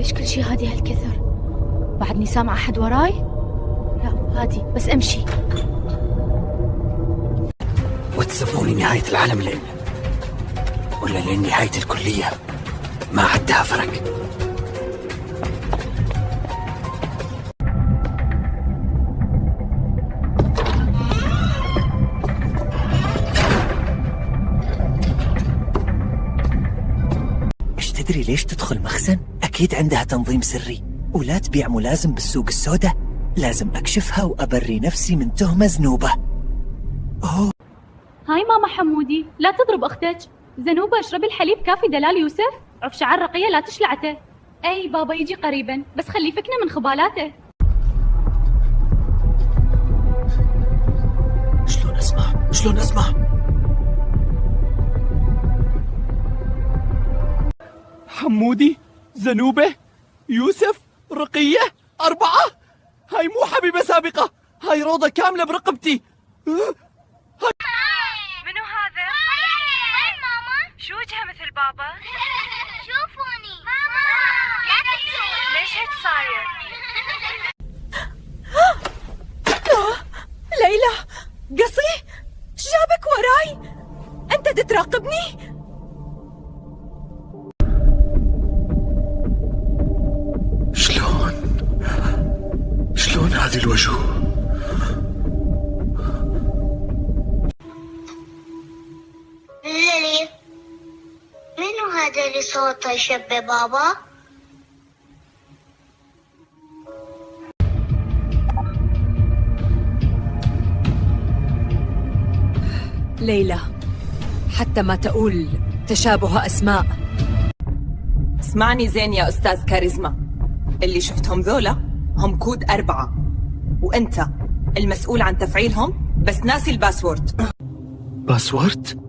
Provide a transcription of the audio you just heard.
ليش كل شي هادي هالكثر؟ بعدني سامع أحد وراي؟ لا هادي بس أمشي. وتسفوني نهاية العالم لين ولا لين نهاية الكلية ما عدها فرق. ايش تدري ليش تدخل مخزن؟ أكيد عندها تنظيم سري ولا تبيع ملازم بالسوق السوداء. لازم أكشفها وأبري نفسي من تهمة زنوبة. أوه. هاي ماما حمودي، لا تضرب أختك. زنوبة اشربي الحليب كافي دلال يوسف. عف شعر رقية لا تشلعته. أي بابا يجي قريبا بس خليه يفكنا من خبالاته. شلون أسمع؟ حمودي، زنوبة، يوسف، رقية، 4. هاي مو حبيبة سابقة، هاي روضة كاملة برقبتي. منو هذا؟ وين ماما؟ شو وجهه مثل بابا؟ شوفوني ماما، لا تبكون. ليش هيك صاير؟ ليلى، قصي، جابك وراي؟ أنت تتراقبني؟ شلون هذه الوجوه؟ ليلي، منو هذا اللي صوته يشبه بابا؟ ليلى، حتى ما تقول تشابه أسماء. اسمعني زين يا أستاذ كاريزما، اللي شفتهم ذولا هم كود 4، وأنت المسؤول عن تفعيلهم بس ناسي الباسورد. باسورد؟